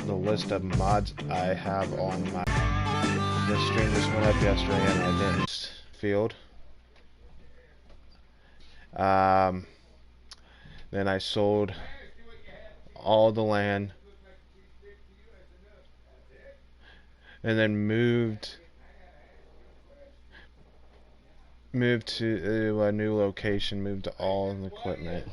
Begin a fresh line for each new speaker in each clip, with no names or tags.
the list of mods I have on my. This stream just went up yesterday and I didn't field. Then I sold all the land and then moved to a new location, moved all the equipment.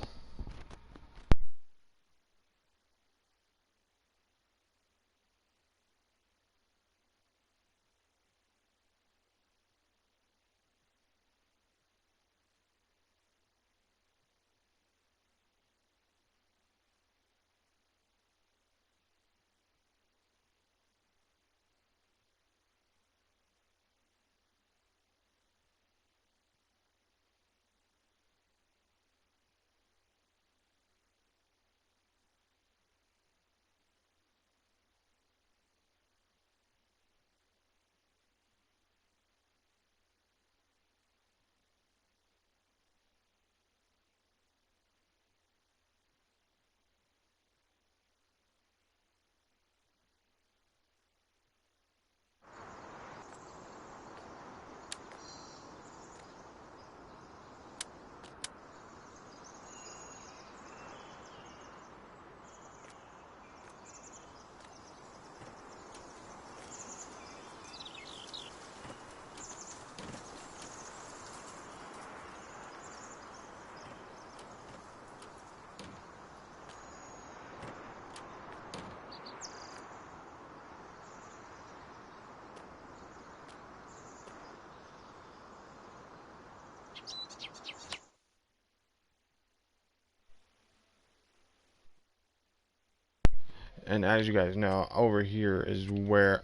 And as you guys know, over here is where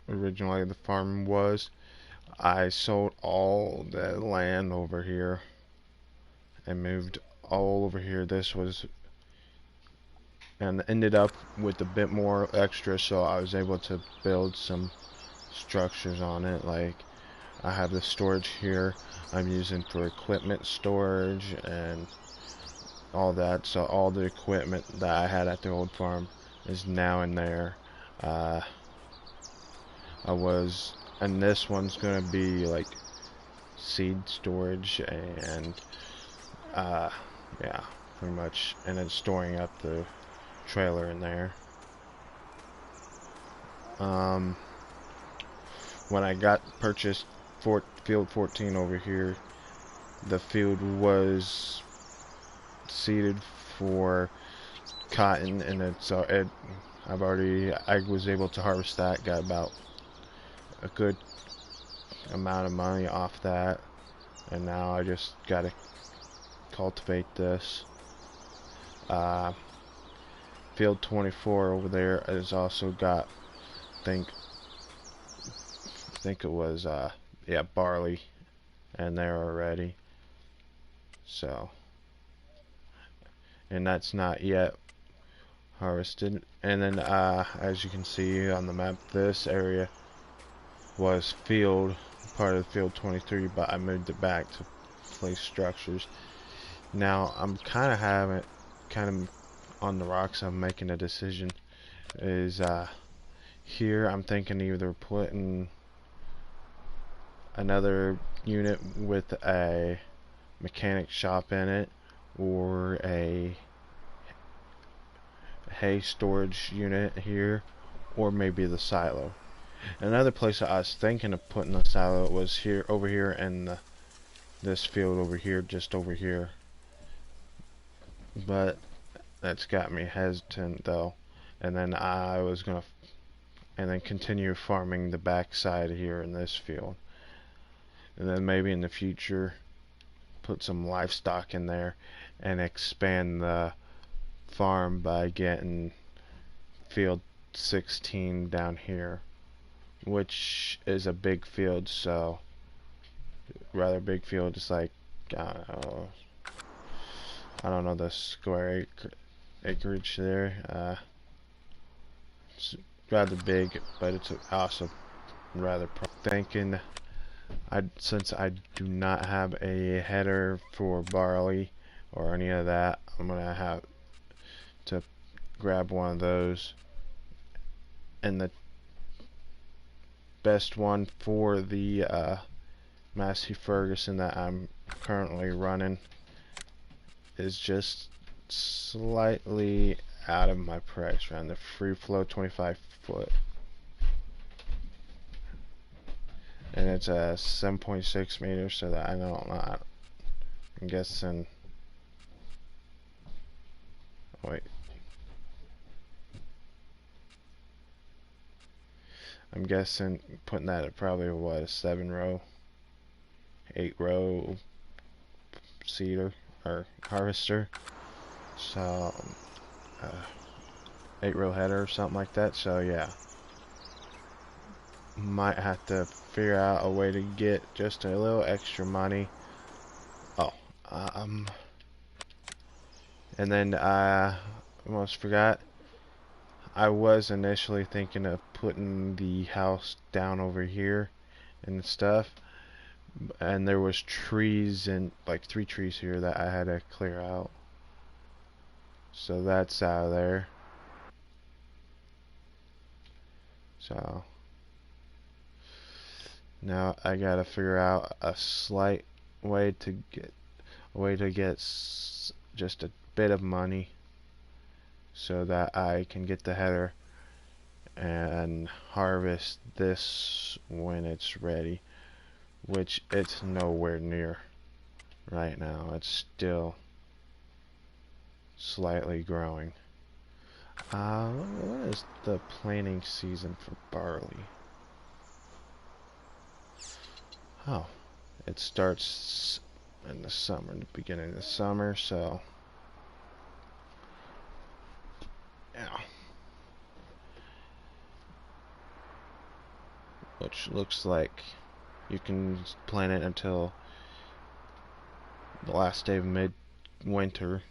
originally the farm was. I sold all the land over here and moved all over here. This was, and ended up with a bit more extra, so I was able to build some structures on it. Like I have the storage here I'm using for equipment storage and all that. So all the equipment that I had at the old farm is now in there. And this one's gonna be like seed storage and yeah, pretty much, and then storing up the trailer in there. When I purchased field 14 over here, the field was seeded for cotton, and I was able to harvest that, got about a good amount of money off that, and now I just gotta cultivate this. Field 24 over there has also got, I think it was yeah, barley in there already. So, and that's not yet harvested. And then as you can see on the map, this area was part of field 23, but I moved it back to place structures. Now I'm kind of on the rocks. I'm making a decision. Is here I'm thinking either putting another unit with a mechanic shop in it, or a hay storage unit here, or maybe the silo. Another place that I was thinking of putting the silo was over here in this field over here, just over here. But that's got me hesitant though. And then I was gonna continue farming the back side here in this field. And then maybe in the future put some livestock in there and expand the farm by getting field 16 down here, which is a big field, so rather big field. It's like I don't know the square acreage there. It's rather big, but it's also rather thinking since I do not have a header for barley or any of that, I'm gonna have to grab one of those and the best one for the Massey Ferguson that I'm currently running is just slightly out of my price range. The free flow 25 foot, and it's a 7.6 meters, so that I'm guessing. Wait, I'm guessing putting that at probably what, a 7-row, 8-row seeder or harvester. So 8-row header or something like that. So yeah, might have to figure out a way to get just a little extra money. Oh, and then I almost forgot. I was initially thinking of putting the house down over here and stuff, and there was trees, and like 3 trees here that I had to clear out. So that's out of there. So now I gotta figure out a slight way to get just a bit of money so that I can get the header and harvest this when it's ready, which it's nowhere near right now. It's still slightly growing. What is the planting season for barley? Oh, it starts in the summer, the beginning of the summer, so yeah. Which looks like you can plant it until the last day of mid-winter,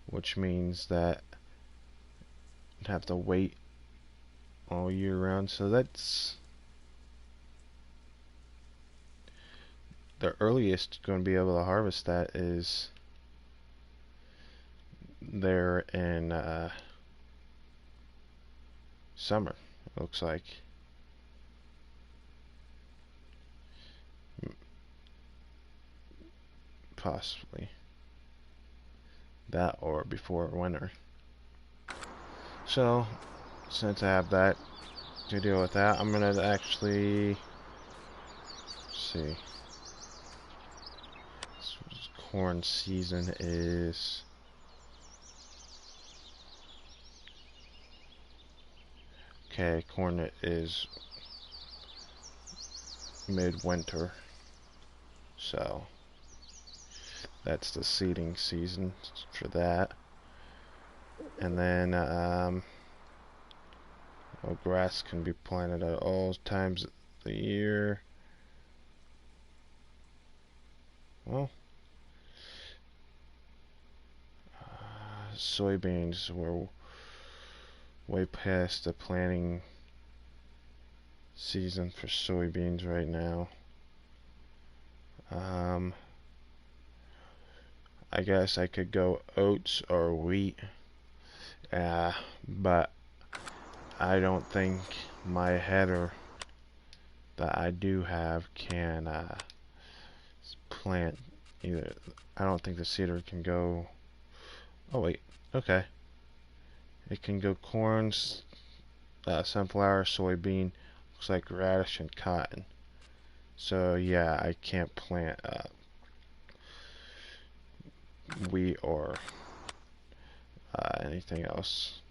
which means that you'd have to wait all year round. So that's the earliest going to be able to harvest that is there in summer, it looks like. Possibly that or before winter. So since I have that to deal with that, I'm gonna actually see. This corn season is okay. Corn is midwinter, so that's the seeding season for that. And then well, grass can be planted at all times of the year. Well, soybeans, were way past the planting season for soybeans right now. I guess I could go oats or wheat, but I don't think my header that I do have can plant either. I don't think the seeder can go. Oh wait, okay. It can go corn, sunflower, soybean, looks like radish and cotton. So yeah, I can't plant wheat or anything else.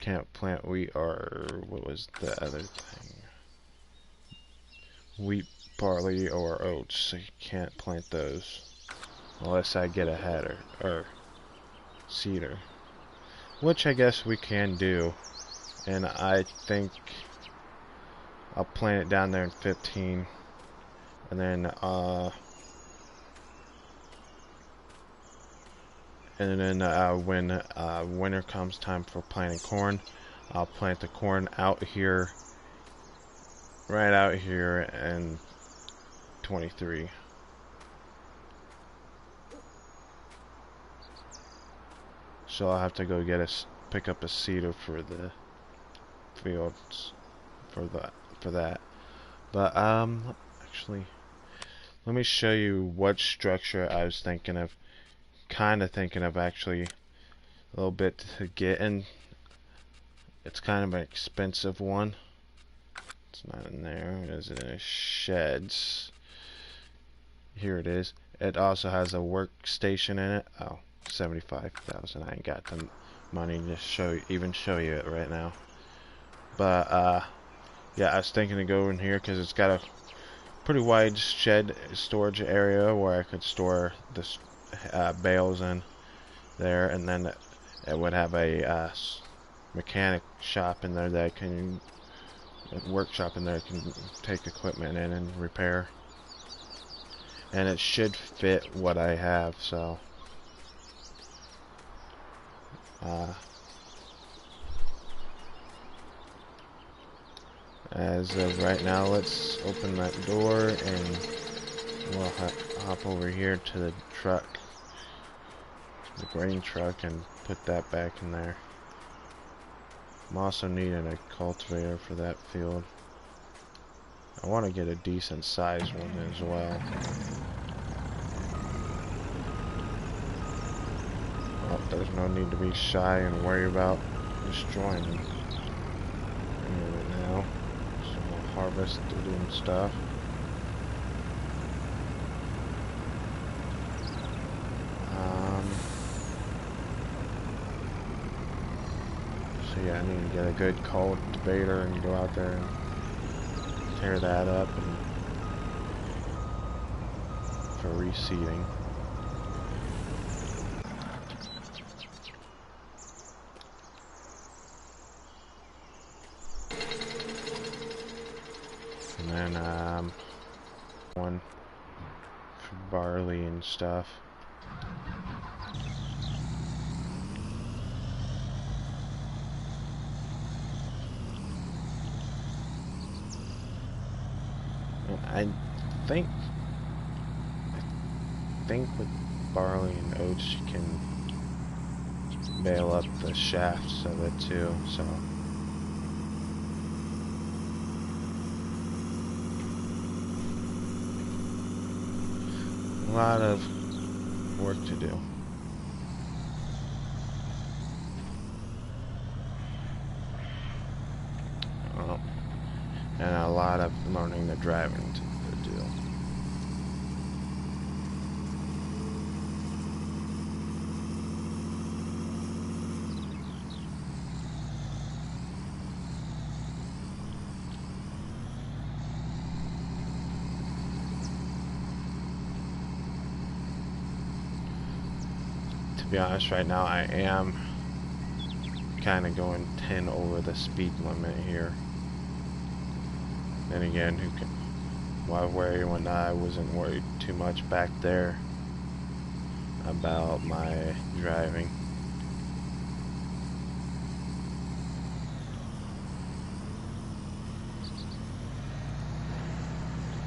Can't plant wheat or what was the other thing? Wheat, barley, or oats. So you can't plant those unless I get a header or seeder, which I guess we can do. And I think I'll plant it down there in 15, and then when winter comes, time for planting corn, I'll plant the corn out here, right out here in 23. So I'll have to go get pick up a seeder for the fields for that. But actually, let me show you what structure I was thinking of. Kind of thinking of actually a little bit to get in. It's kind of an expensive one. It's not in there. It is in a sheds. Here it is. It also has a workstation in it. Oh, 75,000. I ain't got the money to show you it right now. But yeah, I was thinking to go in here because it's got a pretty wide shed storage area where I could store the bales in there, and then it would have a mechanic shop in there that I can workshop in there I can take equipment in and repair. And it should fit what I have, so as of right now, let's open that door and we'll hop over here to the truck, the grain truck, and put that back in there. I'm also needing a cultivator for that field. I want to get a decent sized one as well. Well, there's no need to be shy and worry about destroying them right now. So we'll harvest it and stuff. So yeah, I need to get a good cultivator and go out there and tear that up and for reseeding. And then one for barley and stuff. And I think with barley and oats you can bail up the shafts of it too, so a lot of work to do. Well, and a lot of learning the driving to do. To be honest, right now I am kind of going 10 over the speed limit here. Then again, who can? Why worry when I wasn't worried too much back there about my driving?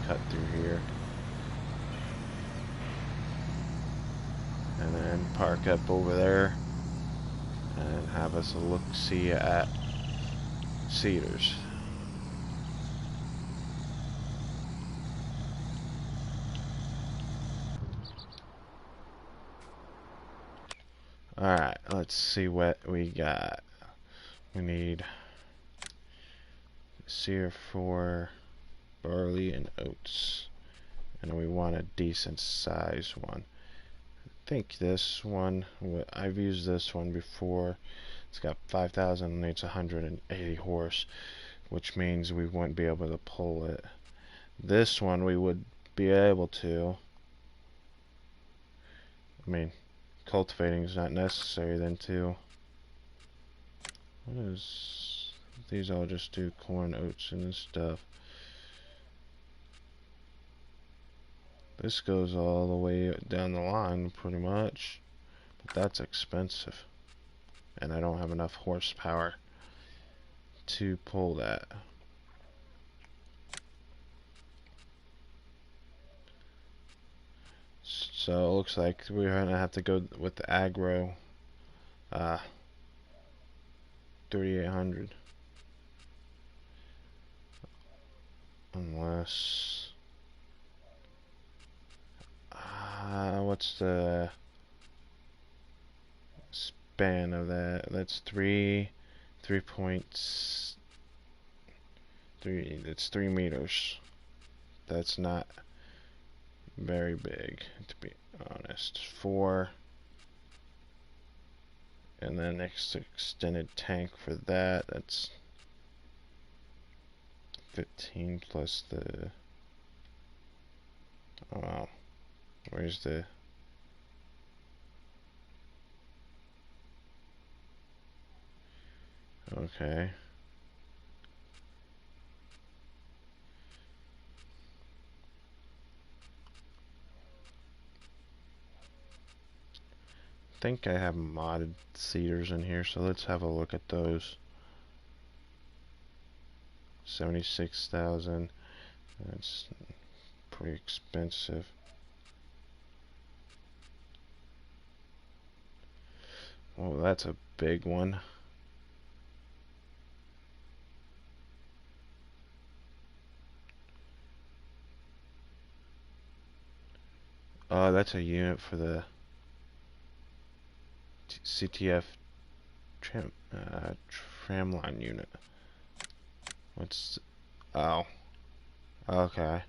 Cut through here. And then park up over there and have us a look-see at cedars. Alright, let's see what we got. We need sear for barley and oats. And we want a decent size one. I think this one, I've used this one before. It's got 5,000 and it's 180 horse, which means we wouldn't be able to pull it. This one we would be able to. I mean, cultivating is not necessary then too. What is these? All just do corn, oats, and stuff. This goes all the way down the line pretty much, but that's expensive and I don't have enough horsepower to pull that. So it looks like we're gonna have to go with the agro 3,800. Unless... what's the span of that? That's 3.3. That's 3 meters. That's not very big, to be honest. 4. And then next extended tank for that, that's 15 plus the... Oh wow. Where's the... Okay. I think I have modded cedars in here, so let's have a look at those. 76,000. That's pretty expensive. Oh, that's a big one. That's a unit for the CTF tramline unit. What's... Oh. Okay.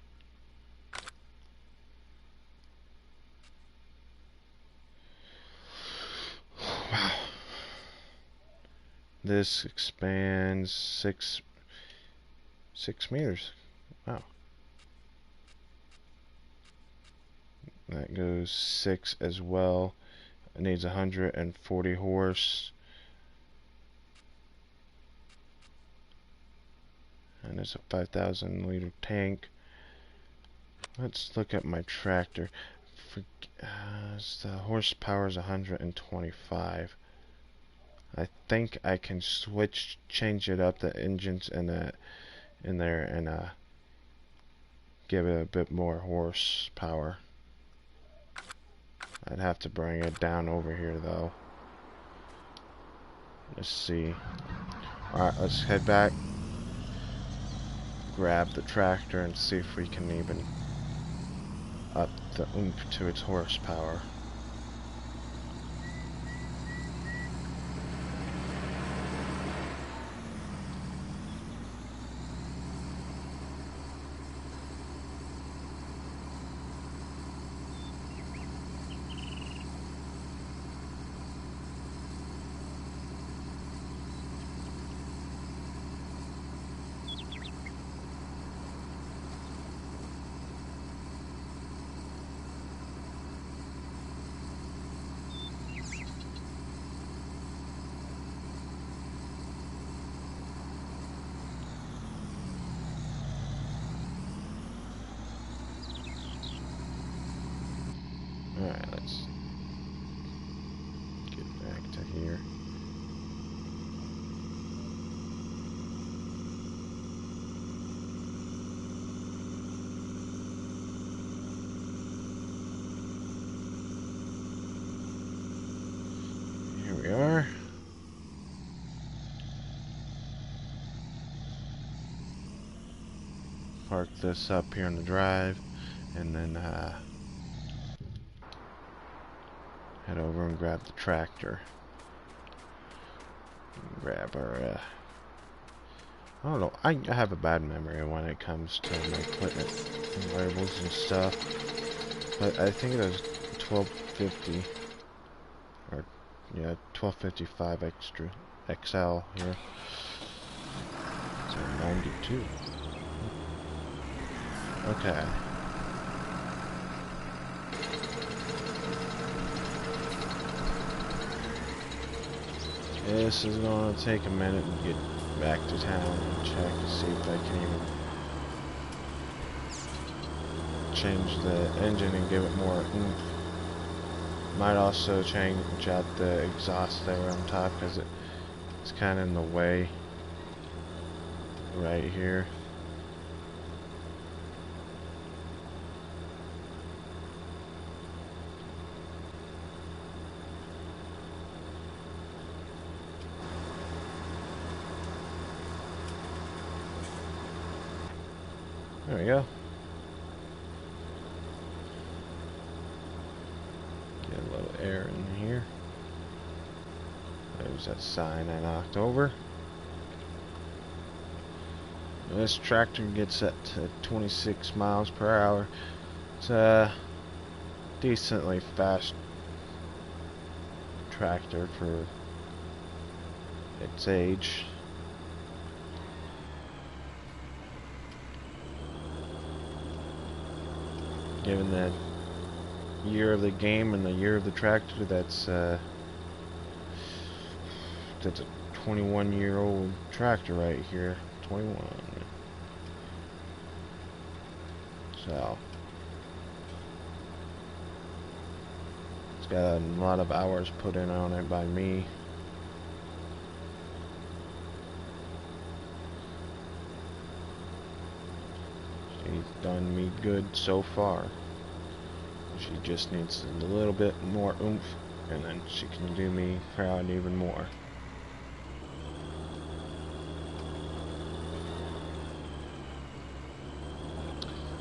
Wow. This expands 6 meters. Wow. That goes 6 as well. It needs 140 horse. And it's a 5,000 liter tank. Let's look at my tractor. The horsepower is 125. I think I can change it up, the engines in there, and give it a bit more horsepower. I'd have to bring it down over here though. Let's see. Alright, let's head back. Grab the tractor and see if we can even up the oomph to its horsepower. Alright, let's get back to here. Here we are. Park this up here on the drive, and then head over and grab the tractor. Grab our I don't know, I have a bad memory when it comes to my equipment and labels and stuff. But I think it was 1250, or yeah, 1255 extra XL here. So 92. Okay. This is going to take a minute to get back to town and check to see if I can even change the engine and give it more oomph. Might also change out the exhaust there on top because it's kind of in the way right here. There we go. Get a little air in here. There's that sign I knocked over. This tractor gets up to 26 miles per hour. It's a decently fast tractor for its age. Given the year of the game and the year of the tractor, that's a 21-year-old tractor right here. 21. So it's got a lot of hours put in on it by me. She's done me good so far. She just needs a little bit more oomph, and then she can do me proud even more.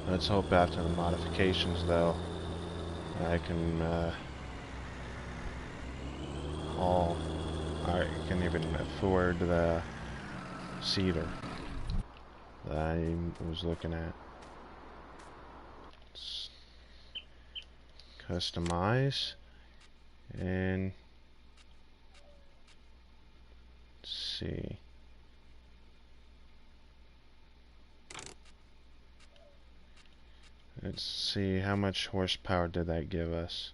Let's hope after the modifications, though, I can I can even afford the cedar that I was looking at. Let's customize and see. Let's see, how much horsepower did that give us?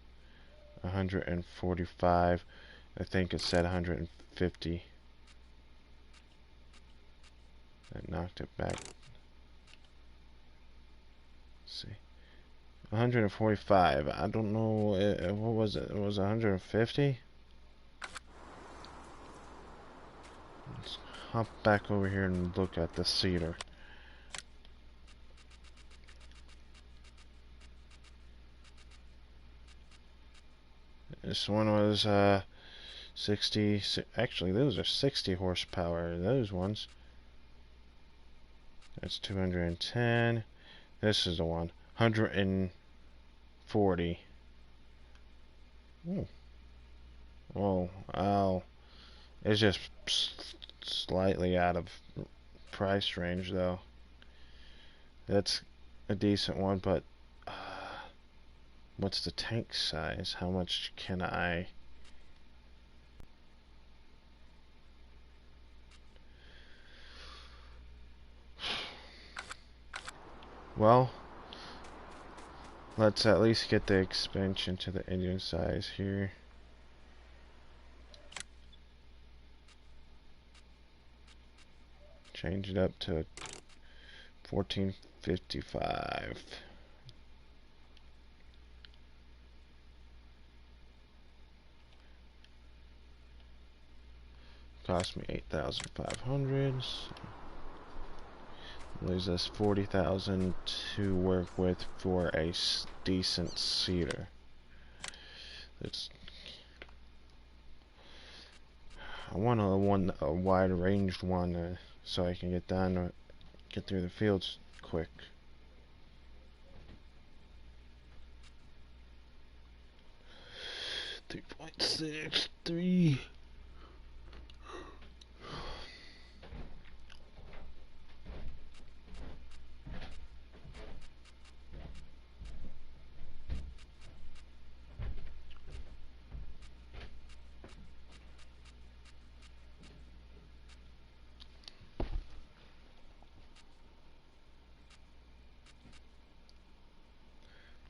145. I think it said 150. That knocked it back. Let's see. 145. I don't know. What was it? It was 150? Let's hop back over here and look at the cedar. This one was 60. Actually, those are 60 horsepower. Those ones. That's 210. This is the one. 140. Ooh. Oh, it's just slightly out of price range, though. That's a decent one, but what's the tank size? How much can I... Well, let's at least get the expansion to the engine size here. Change it up to 1455. Cost me 8,500. Leaves us 40,000 to work with for a decent cedar. I want a wide ranged one so I can get through the fields quick. $3.63.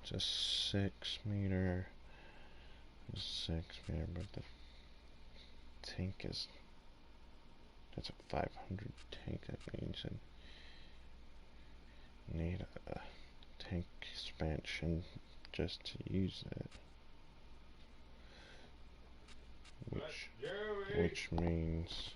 Just 6 meter, but the tank is, that's a 500 tank. That means I need a tank expansion just to use it, which means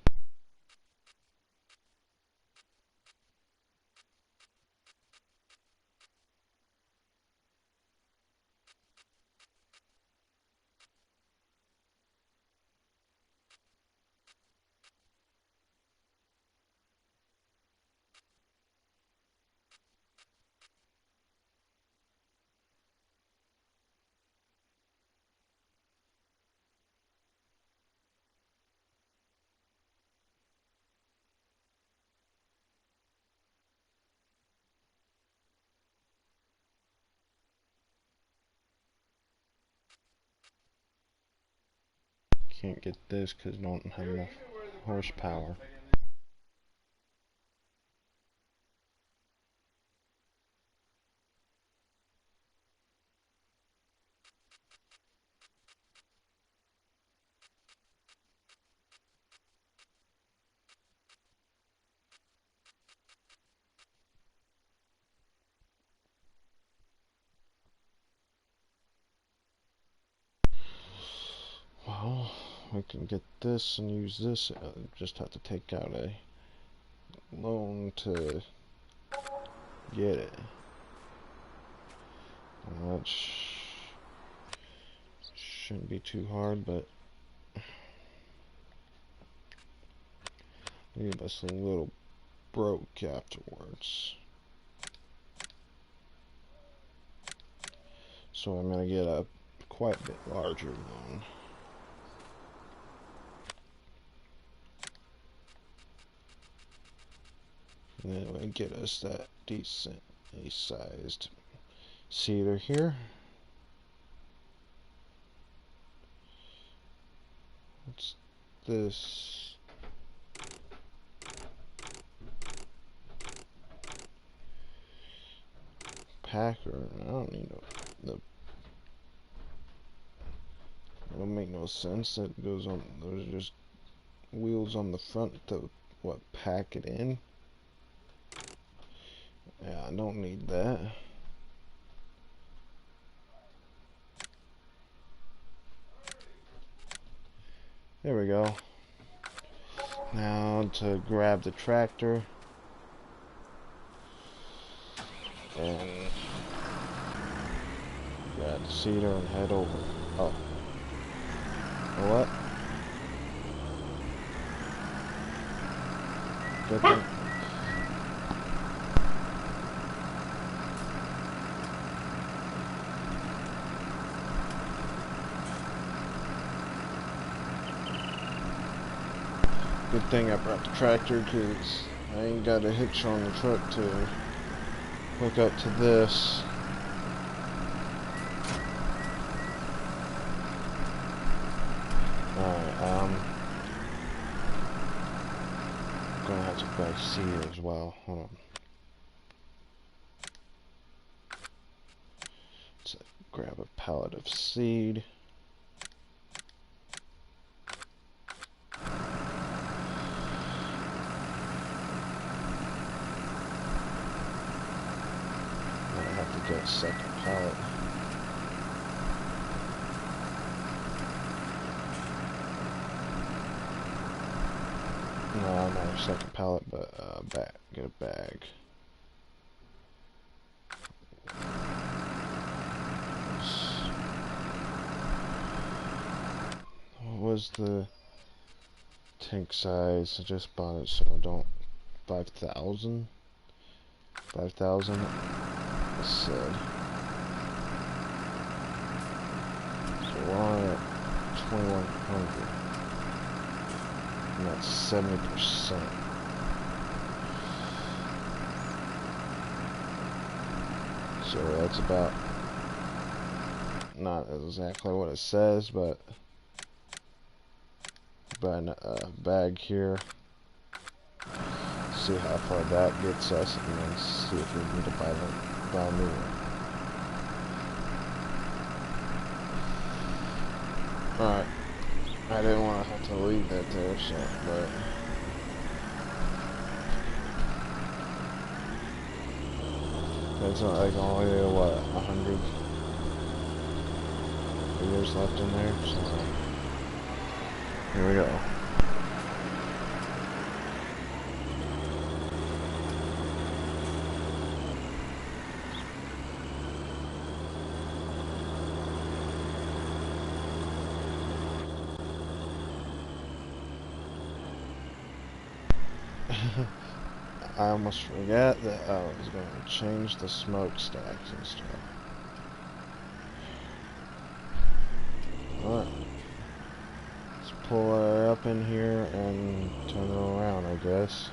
can't get this because I don't have enough horsepower. Well, we can get this and use this. Just have to take out a loan to get it. That shouldn't be too hard, but leave us a little broke afterwards. So I'm gonna get a quite a bit larger loan. And then we get us that decently sized cedar here. What's this? Packer. I don't need no. It don't make no sense. That goes on. Those are just wheels on the front to pack it in. Yeah, I don't need that. There we go. Now to grab the tractor and grab the cedar and head over. Oh. You know what? Good thing. Good thing I brought the tractor because I ain't got a hitch on the truck to hook up to this. Alright, gonna have to grab seed as well. Hold on. Let's grab a pallet of seed. Get a second pallet. No, not a second pallet, but get a bag. What was the tank size? I just bought it, so don't. 5,000? 5,000? I said. So we're on at 2,100. And that's 70%. So that's about, not exactly what it says, but buy a bag here. See how far that gets us, and then see if we need to buy a new one. Alright. I didn't want to have to leave that there, so, but it's not like only, what, 100 years left in there, so here we go. I almost forgot that I was going to change the smokestacks and stuff. Alright. Let's pull her up in here and turn her around, I guess.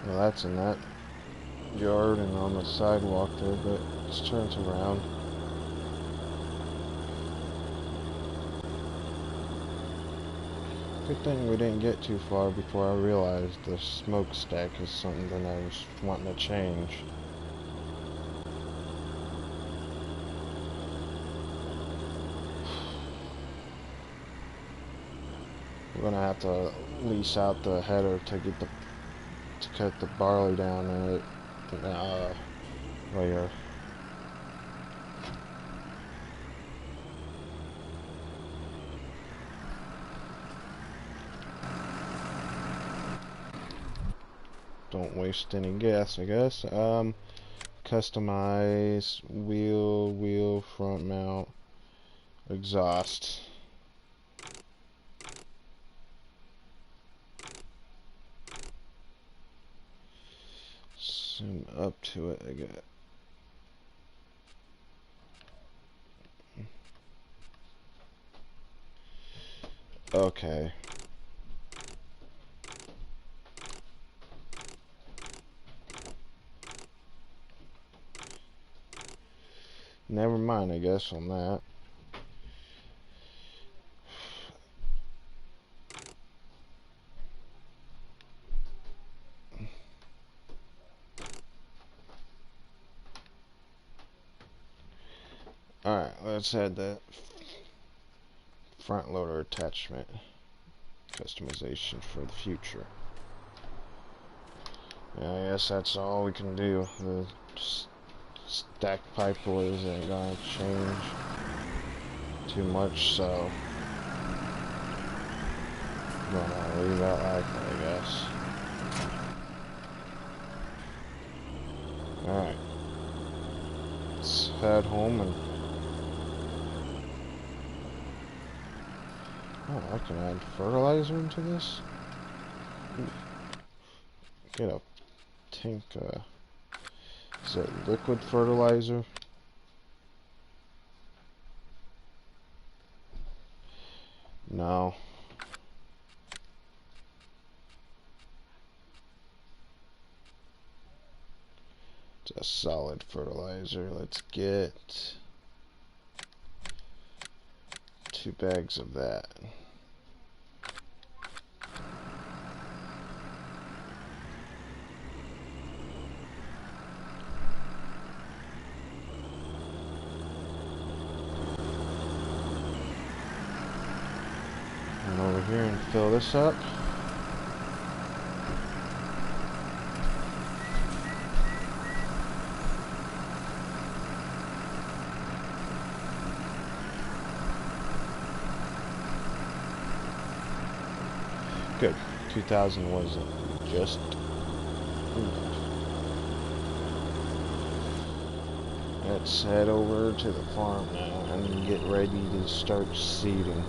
Well, that's in that yard and on the sidewalk there, but let's turn it around. Good thing we didn't get too far before I realized the smokestack is something that I was wanting to change. We're gonna have to lease out the header to get to cut the barley down in it later. Don't waste any gas, I guess. Customize wheel, front mount, exhaust. Zoom up to it, I guess. Okay. Never mind, I guess, on that. Alright, let's add that front loader attachment customization for the future. Yeah, I guess that's all we can do. The stack pipe boys ain't gonna change too much, so I'm gonna leave that like that, I guess. Alright, let's head home and oh, I can add fertilizer into this? Get a tank, is it liquid fertilizer? No. It's a solid fertilizer. Let's get 2 bags of that. And over here and fill this up. Good. 2,000 wasn't just enough. Let's head over to the farm now and get ready to start seeding.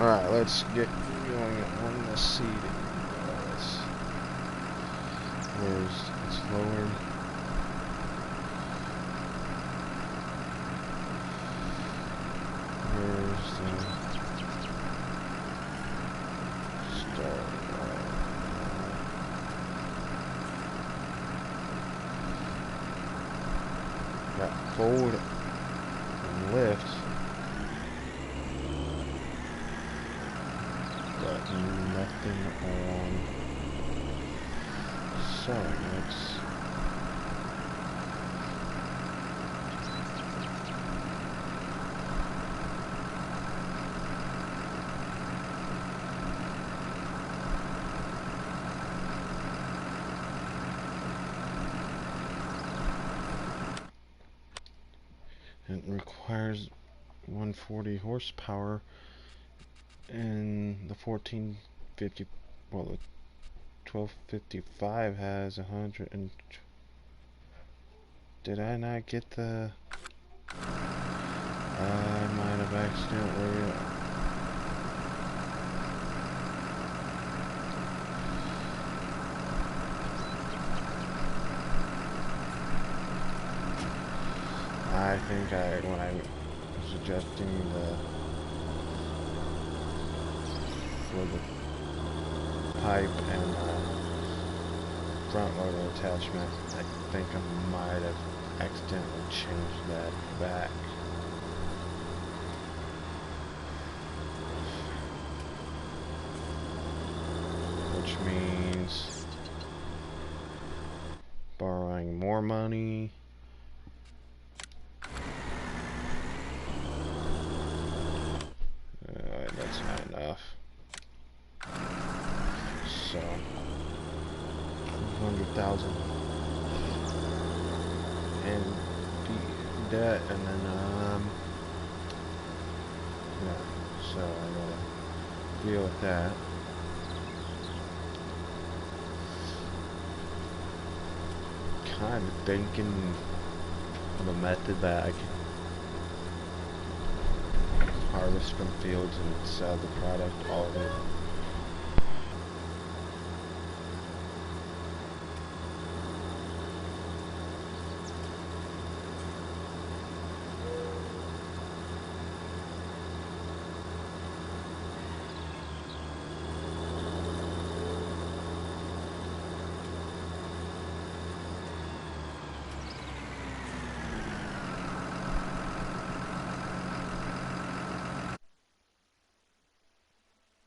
Alright, let's get going on the seeding. It's lower. Where's the start? Got fold and lift, but nothing on sewing. It requires 140 horsepower, and the 1450, well, the 1255 has 100. And did I not get the? I might have accidentally. I think when I was adjusting for the pipe and front loader attachment, I think I might have accidentally changed that back. Which means borrowing more money. That's not enough. So 100,000 in debt, and then yeah. So I gotta deal with that. Kind of thinking of a method that I can harvest from fields and sell the product all of it